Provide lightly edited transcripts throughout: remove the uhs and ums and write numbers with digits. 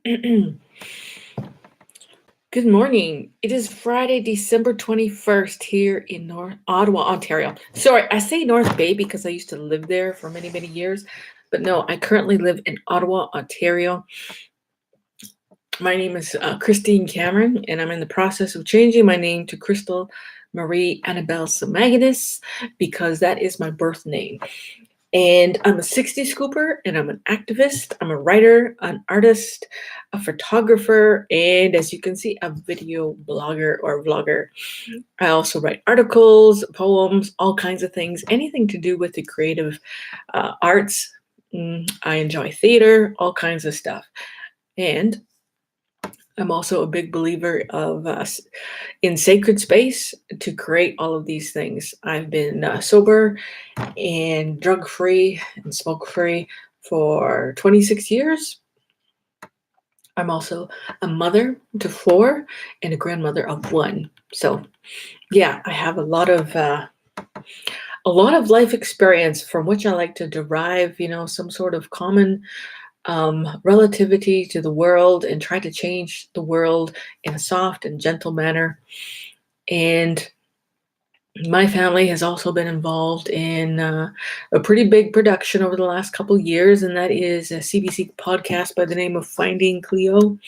Good morning. It is Friday, December 21st here in North Ottawa, Ontario. Sorry, I say North Bay because I used to live there for many, many years. But no, I currently live in Ottawa, Ontario. My name is Christine Cameron, and I'm in the process of changing my name to Crystal Marie Annabelle Samagadis because that is my birth name. And I'm a 60 scooper, and I'm an activist. I'm a writer, an artist, a photographer, and as you can see, a video blogger or vlogger. I also write articles, poems, all kinds of things, anything to do with the creative arts. I enjoy theater, all kinds of stuff. And I'm also a big believer of in sacred space to create all of these things. I've been sober and drug-free and smoke-free for 26 years. I'm also a mother to 4 and a grandmother of 1. So, yeah, I have a lot of life experience from which I like to derive, some sort of common relativity to the world and try to change the world in a soft and gentle manner. And my family has also been involved in a pretty big production over the last couple years, and that is a CBC podcast by the name of Finding Cleo.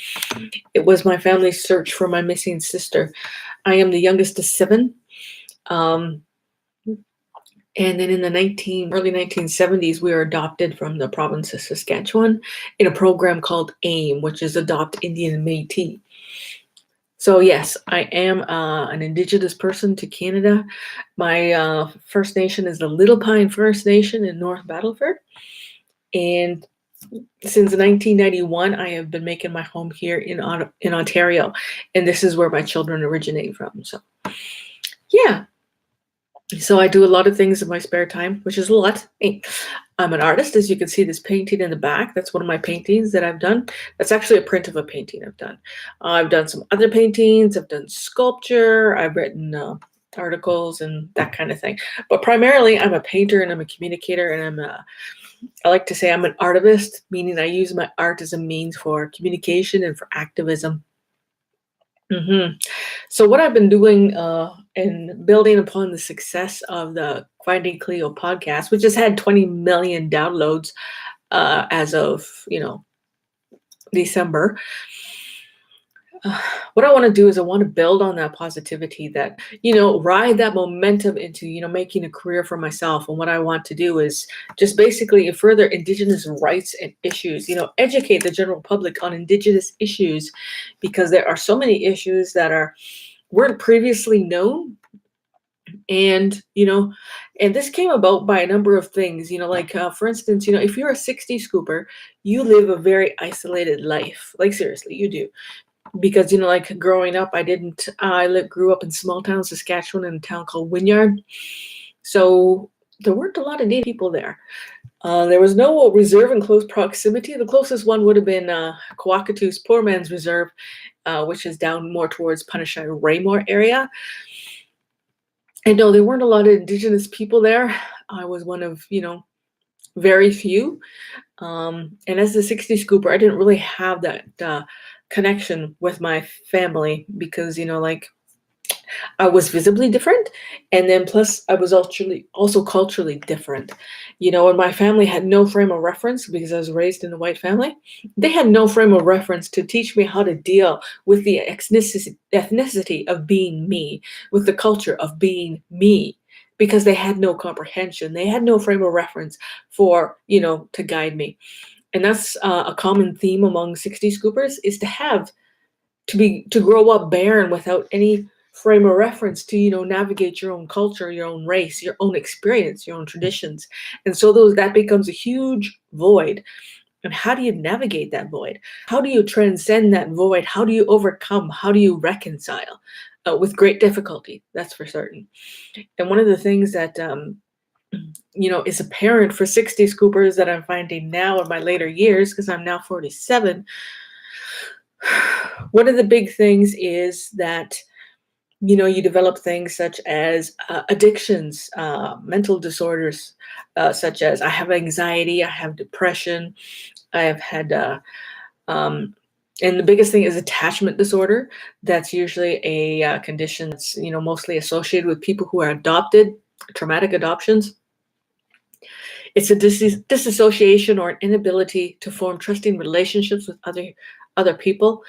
It was my family's search for my missing sister. I am the youngest of 7. And then in the early 1970s, we were adopted from the province of Saskatchewan in a program called AIM, which is Adopt Indian Métis. So yes, I am an Indigenous person to Canada. My First Nation is the Little Pine First Nation in North Battleford. And since 1991, I have been making my home here in Ontario. And this is where my children originate from. So yeah. So I do a lot of things in my spare time, which is a lot. I'm an artist, as you can see this painting in the back. That's one of my paintings that I've done. That's actually a print of a painting I've done. I've done some other paintings. I've done sculpture. I've written articles and that kind of thing. But primarily, I'm a painter and I'm a communicator, and I like to say I'm an artivist, meaning I use my art as a means for communication and for activism. So what I've been doing and building upon the success of the Finding Cleo podcast, which has had 20 million downloads as of, December. What I want to do is I want to build on that positivity, that, ride that momentum into, making a career for myself. And what I want to do is just basically further Indigenous rights and issues, educate the general public on Indigenous issues, because there are so many issues that weren't previously known. And, and this came about by a number of things, like, for instance, if you're a 60 scooper, you live a very isolated life. Like, seriously, you do. Because, like growing up, I grew up in small town Saskatchewan in a town called Wynyard. So there weren't a lot of Native people there. There was no reserve in close proximity. The closest one would have been Kwakatu's Poor Man's Reserve, which is down more towards Punishai Raymore area. And no, there weren't a lot of Indigenous people there. I was one of, very few. And as the 60 scooper, I didn't really have that connection with my family because, I was visibly different. And then plus I was also culturally different, and my family had no frame of reference because I was raised in a white family. They had no frame of reference to teach me how to deal with the ethnicity of being me, with the culture of being me, because they had no comprehension. They had no frame of reference for, to guide me. And that's a common theme among 60 scoopers, is to grow up barren without any frame of reference to, navigate your own culture, your own race, your own experience, your own traditions. And so that becomes a huge void. And how do you navigate that void? How do you transcend that void? How do you overcome? How do you reconcile? With great difficulty, that's for certain. And one of the things that is apparent for 60 scoopers that I'm finding now in my later years, because I'm now 47, one of the big things is that, you develop things such as addictions, mental disorders, such as I have anxiety, I have depression, I have had And the biggest thing is attachment disorder. That's usually a condition that's, mostly associated with people who are adopted, traumatic adoptions. It's a disassociation or an inability to form trusting relationships with other people,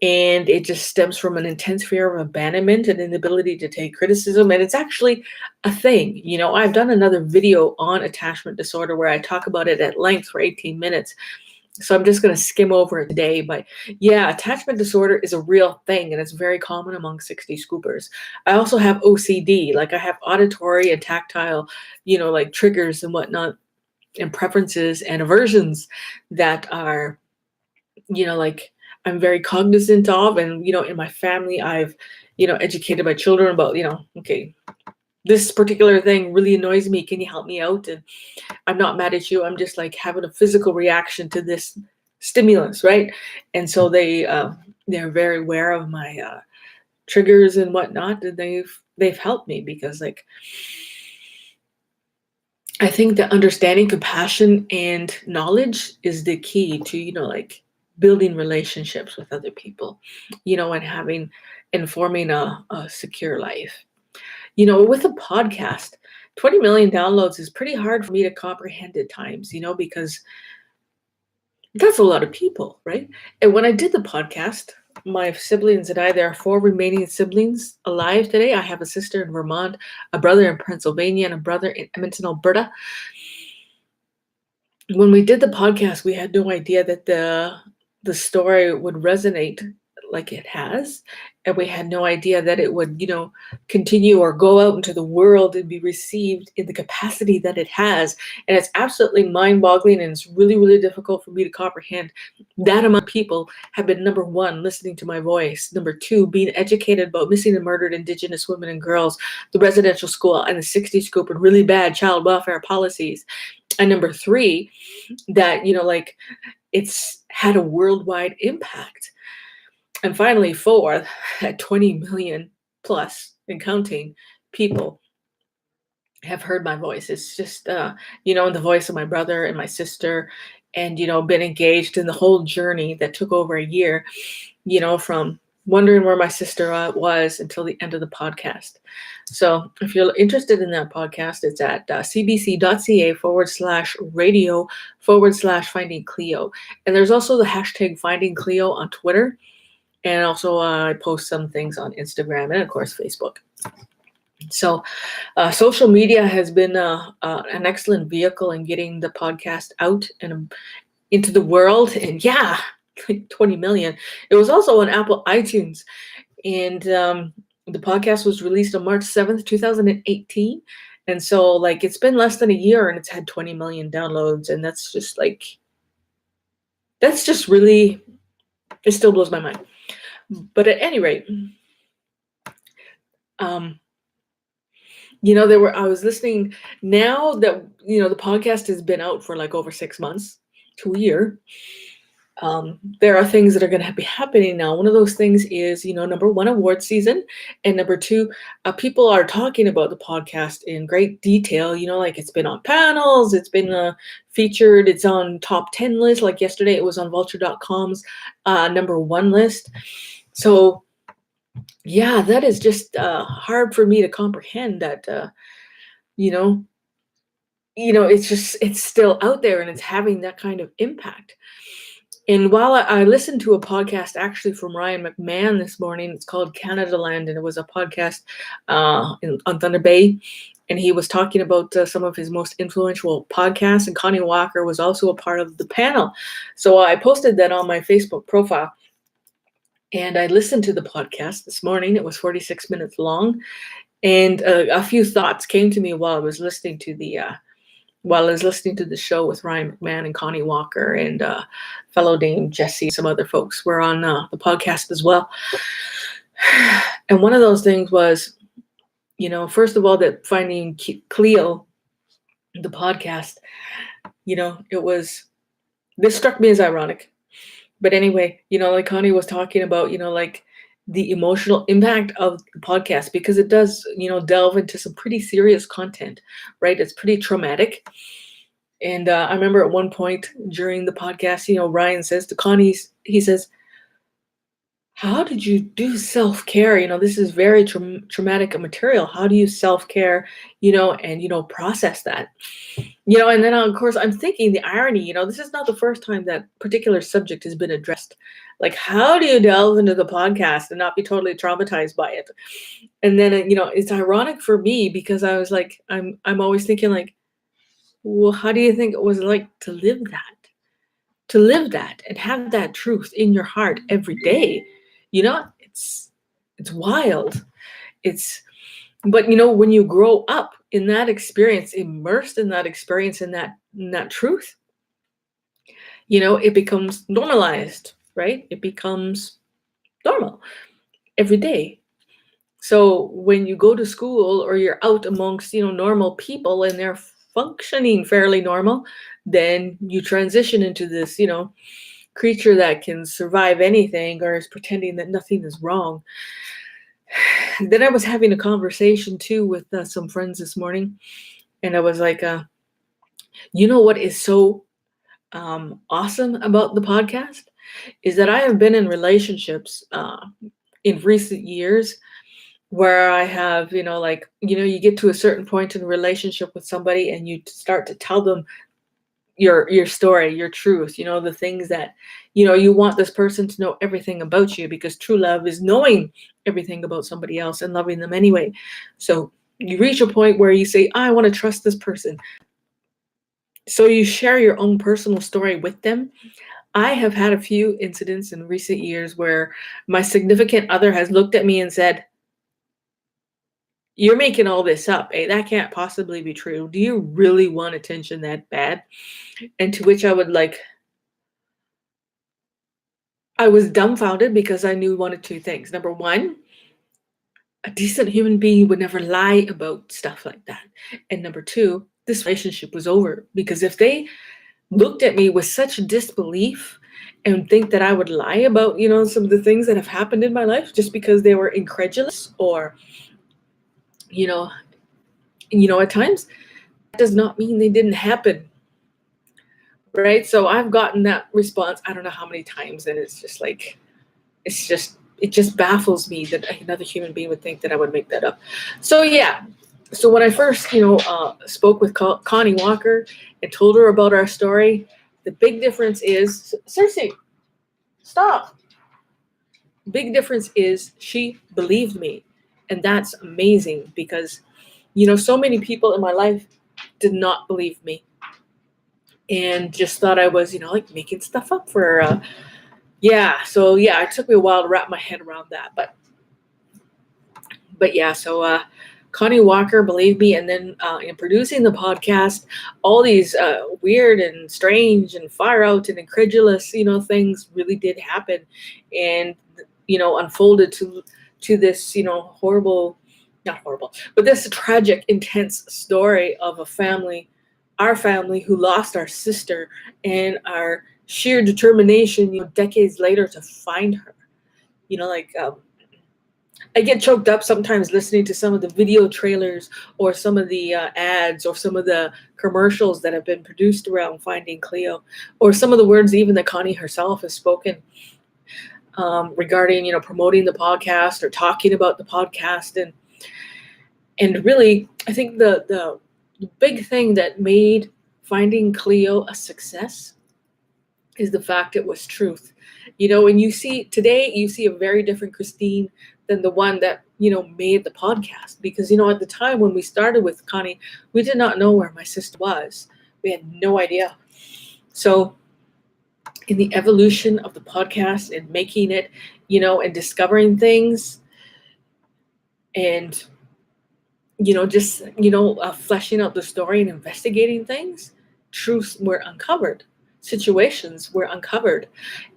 and it just stems from an intense fear of abandonment and inability to take criticism. And it's actually a thing. I've done another video on attachment disorder where I talk about it at length for 18 minutes. So I'm just going to skim over it today. But yeah, attachment disorder is a real thing, and it's very common among 60 scoopers. I also have OCD, like I have auditory and tactile, like triggers and whatnot, and preferences and aversions that are, like I'm very cognizant of. And, in my family, I've, educated my children about, okay, this particular thing really annoys me. Can you help me out? And I'm not mad at you. I'm just like having a physical reaction to this stimulus, right? And so they're very aware of my triggers and whatnot, and they've helped me because, like, I think that understanding, compassion, and knowledge is the key to, like building relationships with other people, and forming a secure life. With a podcast, 20 million downloads is pretty hard for me to comprehend at times, because that's a lot of people, right? And when I did the podcast, my siblings and I, there are 4 remaining siblings alive today. I have a sister in Vermont, a brother in Pennsylvania, and a brother in Edmonton, Alberta. When we did the podcast, we had no idea that the story would resonate like it has, and we had no idea that it would, continue or go out into the world and be received in the capacity that it has. And it's absolutely mind-boggling, and it's really, really difficult for me to comprehend that amount of people have been, number 1, listening to my voice, number 2, being educated about missing and murdered Indigenous women and girls, the residential school, and the 60 scoop, and really bad child welfare policies, and number 3, that, like it's had a worldwide impact. And finally, 4, at 20 million plus and counting people have heard my voice. It's just, the voice of my brother and my sister, and, been engaged in the whole journey that took over a year, from wondering where my sister was until the end of the podcast. So if you're interested in that podcast, it's at cbc.ca/radio/finding Cleo. And there's also the hashtag Finding Cleo on Twitter. And also I post some things on Instagram and, of course, Facebook. So social media has been an excellent vehicle in getting the podcast out and into the world. And yeah, 20 million. It was also on Apple iTunes. And the podcast was released on March 7th, 2018. And so, like, it's been less than a year and it's had 20 million downloads. And that's just really, it still blows my mind. But at any rate, I was listening now that, the podcast has been out for like over 6 months to a year. There are things that are going to be happening now. One of those things is, number 1, award season. And number 2, people are talking about the podcast in great detail. Like it's been on panels, it's been featured, it's on top 10 list. Like yesterday, it was on vulture.com's number 1 list. So yeah, that is just hard for me to comprehend that, it's still out there and it's having that kind of impact. And while I listened to a podcast actually from Ryan McMahon this morning, it's called Canada Land, and it was a podcast on Thunder Bay, and he was talking about some of his most influential podcasts, and Connie Walker was also a part of the panel. So I posted that on my Facebook profile, and I listened to the podcast this morning. It was 46 minutes long, and a few thoughts came to me while I was listening to the show with Ryan McMahon and Connie Walker and fellow Dame Jesse. Some other folks were on the podcast as well. And one of those things was, first of all, that Finding Cleo, the podcast, this struck me as ironic. But anyway, like Connie was talking about, like the emotional impact of the podcast, because it does, delve into some pretty serious content, right? It's pretty traumatic. And I remember at one point during the podcast, Ryan says to Connie, he says, how did you do self-care? This is very traumatic material. How do you self-care, and, process that? And then of course I'm thinking the irony, this is not the first time that particular subject has been addressed. Like, how do you delve into the podcast and not be totally traumatized by it? And then, it's ironic for me because I was like, I'm always thinking like, well, how do you think it was like to live that? To live that and have that truth in your heart every day. It's wild. It's But when you grow up in that experience, immersed in that experience, in that truth, it becomes normalized, right? It becomes normal every day. So when you go to school or you're out amongst, normal people and they're functioning fairly normal, then you transition into this, creature that can survive anything or is pretending that nothing is wrong. Then I was having a conversation too with some friends this morning, and I was like, what is so awesome about the podcast is that I have been in relationships in recent years where I have, you get to a certain point in the relationship with somebody and you start to tell them your story, your truth, the things that, you want this person to know everything about you, because true love is knowing everything about somebody else and loving them anyway. So you reach a point where you say, I want to trust this person. So you share your own personal story with them. I have had a few incidents in recent years where my significant other has looked at me and said, you're making all this up. Eh? That can't possibly be true. Do you really want attention that bad? And to which I was dumbfounded because I knew one of two things. Number one, a decent human being would never lie about stuff like that. And number two, this relationship was over, because if they looked at me with such disbelief and think that I would lie about, some of the things that have happened in my life just because they were incredulous or, you know, at times, that does not mean they didn't happen. Right. So I've gotten that response, I don't know how many times. And it's just like, it just baffles me that another human being would think that I would make that up. So yeah. So when I first, spoke with Connie Walker and told her about our story, the big difference is, Cersei, stop. Big difference is she believed me. And that's amazing because, so many people in my life did not believe me and just thought I was, like making stuff up for, yeah. So yeah, it took me a while to wrap my head around that, but yeah, so Connie Walker believed me, and then in producing the podcast, all these weird and strange and far out and incredulous, things really did happen, and unfolded to this, horrible, not horrible, but this tragic, intense story of a family, our family, who lost our sister, and our sheer determination, decades later to find her. Like I get choked up sometimes listening to some of the video trailers or some of the ads or some of the commercials that have been produced around Finding Cleo, or some of the words even that Connie herself has spoken regarding, promoting the podcast or talking about the podcast. And really, I think the big thing that made Finding Cleo a success is the fact it was truth. And you see a very different Christine than the one that, made the podcast. Because, at the time when we started with Connie, we did not know where my sister was. We had no idea. So in the evolution of the podcast and making it, and discovering things and, just, fleshing out the story and investigating things, truths were uncovered. Situations were uncovered.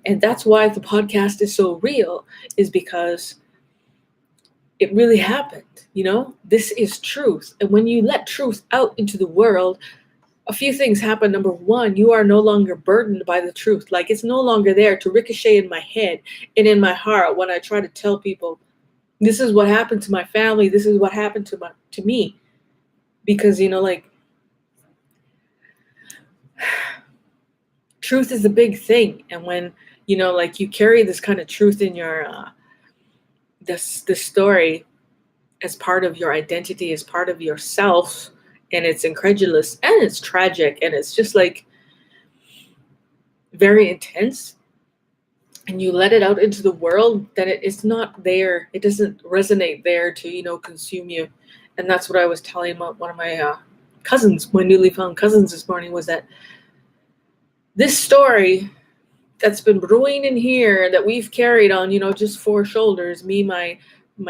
And that's why the podcast is so real, is because it really happened. This is truth. And when you let truth out into the world, a few things happen. Number one, you are no longer burdened by the truth. Like, it's no longer there to ricochet in my head and in my heart when I try to tell people, this is what happened to my family. This is what happened to me. Because, truth is a big thing. And when, like you carry this kind of truth in your this story as part of your identity, as part of yourself, and it's incredulous and it's tragic and it's just like very intense, and you let it out into the world, then it's not there. It doesn't resonate there to, consume you. And that's what I was telling one of my cousins, my newly found cousins this morning, was that this story that's been brewing in here that we've carried on, just four shoulders, me, my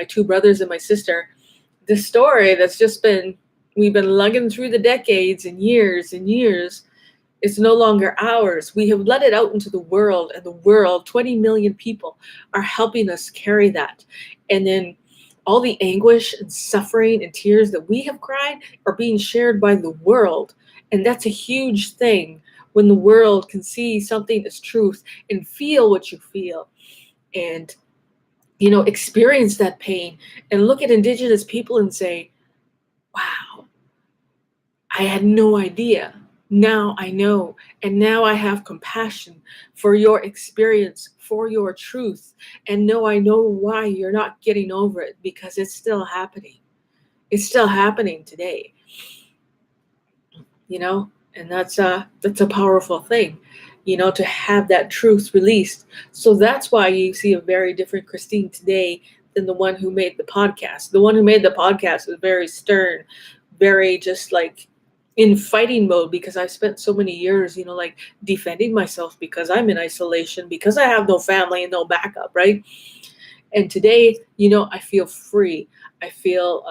two brothers and my sister, this story that's just been, we've been lugging through the decades and years, it's no longer ours. We have let it out into the world, and the world, 20 million people, are helping us carry that. And then all the anguish and suffering and tears that we have cried are being shared by the world. And that's a huge thing, when the world can see something as truth and feel what you feel, and experience that pain, and look at Indigenous people and say, wow, I had no idea. Now I know, and now I have compassion for your experience, for your truth, and I know why you're not getting over it, because it's still happening. It's still happening today, and that's a powerful thing, to have that truth released. So that's why you see a very different Christine today than the one who made the podcast. The one who made the podcast was very stern, very just like in fighting mode, because I've spent so many years, like defending myself because I'm in isolation, because I have no family and no backup, right? And today, I feel free. I feel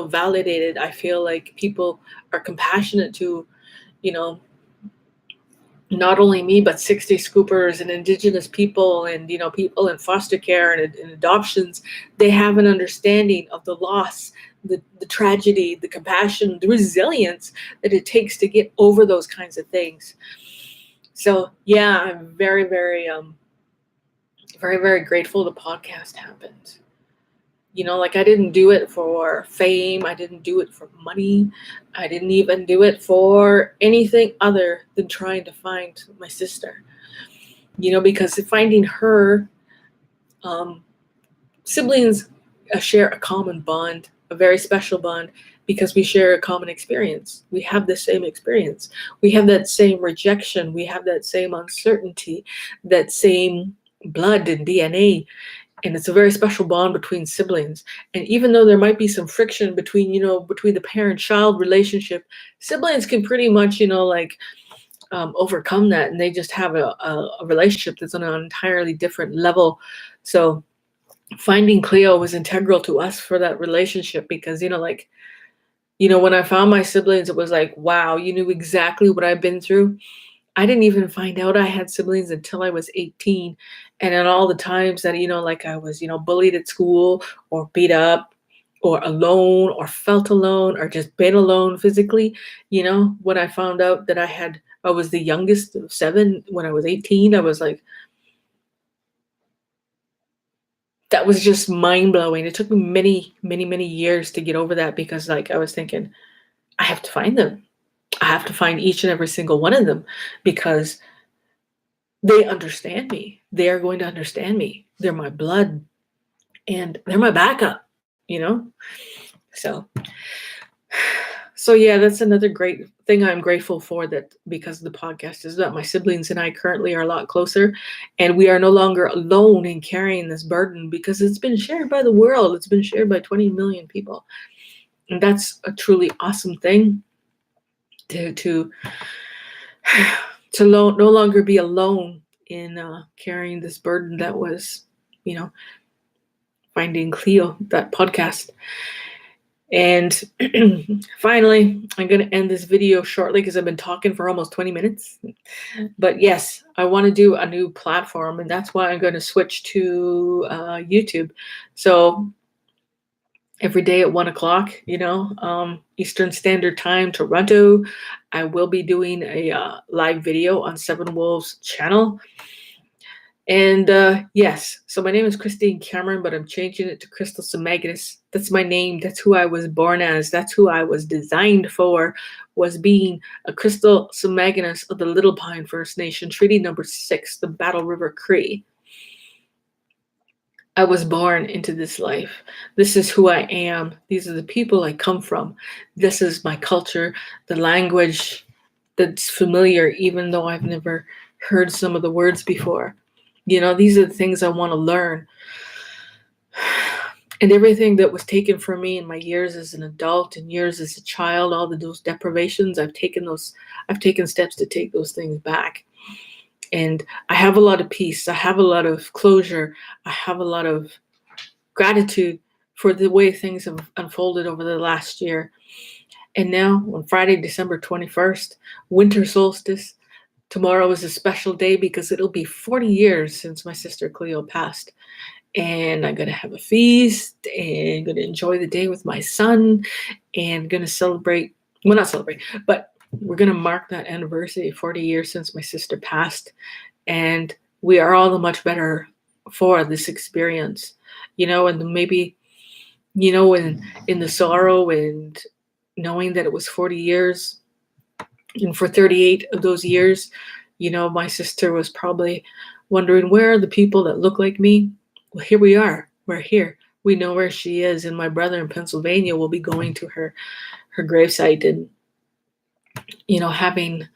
validated. I feel like people are compassionate to, not only me, but 60 scoopers and Indigenous people and, people in foster care and adoptions. They have an understanding of the loss, the tragedy, the compassion, the resilience that it takes to get over those kinds of things. So yeah, I'm very, very, very, very grateful the podcast happened. Like I didn't do it for fame. I didn't do it for money. I didn't even do it for anything other than trying to find my sister. Because finding her, siblings share a common bond, a very special bond, because we share a common experience. We have the same experience. We have that same rejection. We have that same uncertainty, that same blood and DNA. And it's a very special bond between siblings. And even though there might be some friction between the parent-child relationship, siblings can pretty much, overcome that. And they just have a relationship that's on an entirely different level. So finding Cleo was integral to us for that relationship, because, when I found my siblings, it was like, wow, you knew exactly what I've been through. I didn't even find out I had siblings until I was 18. And in all the times that, I was, bullied at school, or beat up, or alone, or felt alone, or just been alone physically, when I found out that I was the youngest of 7 when I was 18, I was like, that was just mind blowing. It took me many, many, many years to get over that, because I was thinking, I have to find them. I have to find each and every single one of them, because they understand me. They are going to understand me. They're my blood, and they're my backup, So yeah, that's another great thing I'm grateful for, that because of the podcast, is that my siblings and I currently are a lot closer, and we are no longer alone in carrying this burden, because it's been shared by the world. It's been shared by 20 million people. And that's a truly awesome thing, to no longer be alone in carrying this burden that was, Finding Cleo, that podcast. And finally, I'm going to end this video shortly, because I've been talking for almost 20 minutes. But yes, I want to do a new platform, and that's why I'm going to switch to YouTube. So every day at 1 o'clock, Eastern Standard Time, Toronto, I will be doing a live video on Seven Wolves channel. And yes, so my name is Christine Cameron, but I'm changing it to Crystal Semagnus. That's my name. That's who I was born as. That's who I was designed for was being a crystal summagonist of the Little Pine First Nation, Treaty Number 6, the Battle River Cree. I was born into this life. This is who I am. These are the people I come from. This is my culture, the language that's familiar, even though I've never heard some of the words before. These are the things I want to learn. And everything that was taken from me in my years as an adult and years as a child, all those deprivations, I've taken steps to take those things back. And I have a lot of peace. I have a lot of closure. I have a lot of gratitude for the way things have unfolded over the last year. And now, on Friday, December 21st, winter solstice, tomorrow is a special day because it'll be 40 years since my sister Cleo passed. And I'm going to have a feast and going to enjoy the day with my son and going to celebrate. Well, not celebrate, but we're going to mark that anniversary, 40 years since my sister passed. And we are all the much better for this experience, and maybe, in the sorrow and knowing that it was 40 years. And for 38 of those years, my sister was probably wondering, where are the people that look like me? Well, here we are. We're here. We know where she is. And my brother in Pennsylvania will be going to her gravesite and, having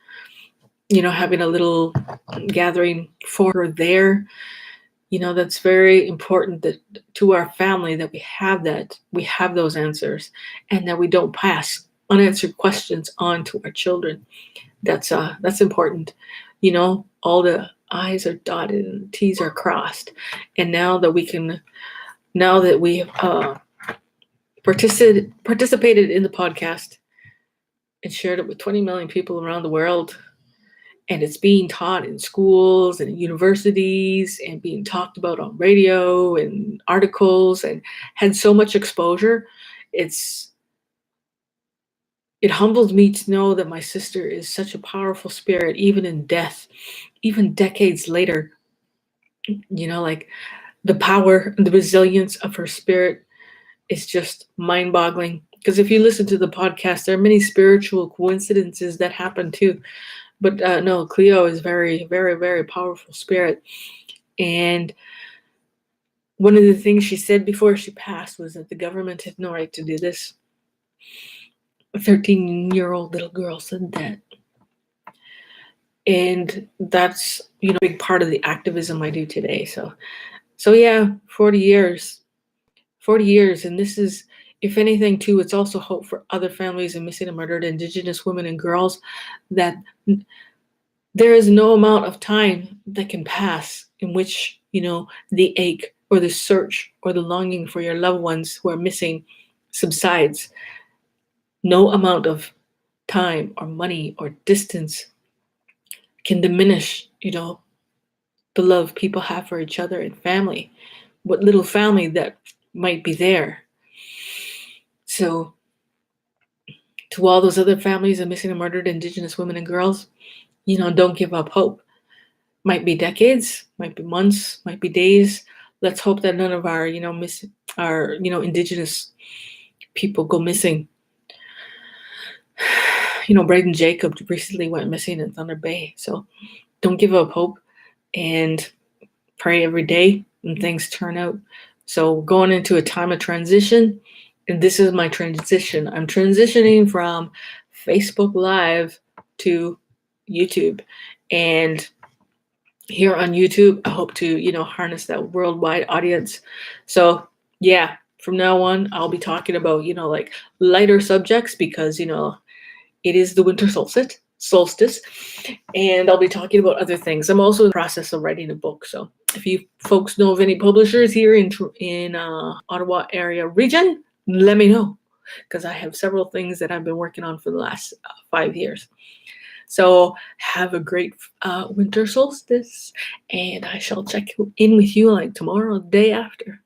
a little gathering for her there. That's very important that to our family that we have those answers and that we don't pass unanswered questions on to our children. That's important. All the I's are dotted and T's are crossed. And now that we have participated in the podcast and shared it with 20 million people around the world, and it's being taught in schools and universities and being talked about on radio and articles and had so much exposure, it humbles me to know that my sister is such a powerful spirit, even in death, even decades later. Like the power and the resilience of her spirit is just mind-boggling. Because if you listen to the podcast, there are many spiritual coincidences that happen too. But no, Cleo is very, very, very powerful spirit. And one of the things she said before she passed was that the government had no right to do this. A 13-year-old little girl said that. And that's, a big part of the activism I do today. So yeah, 40 years. 40 years. And this is, if anything, too, it's also hope for other families of missing and murdered Indigenous women and girls, that there is no amount of time that can pass in which, the ache or the search or the longing for your loved ones who are missing subsides. No amount of time or money or distance can diminish, the love people have for each other and family, what little family that might be there. So to all those other families of missing and murdered Indigenous women and girls, don't give up hope. Might be decades, might be months, might be days. Let's hope that none of our, Indigenous people go missing. Braden Jacob recently went missing in Thunder Bay. So don't give up hope and pray every day and things turn out. So going into a time of transition, and this is my transition. I'm transitioning from Facebook Live to YouTube. And here on YouTube, I hope to, harness that worldwide audience. So yeah, from now on, I'll be talking about, like lighter subjects because, it is the winter solstice, and I'll be talking about other things. I'm also in the process of writing a book. So if you folks know of any publishers here in Ottawa area region, let me know, because I have several things that I've been working on for the last 5 years. So have a great winter solstice, and I shall check in with you like tomorrow, the day after.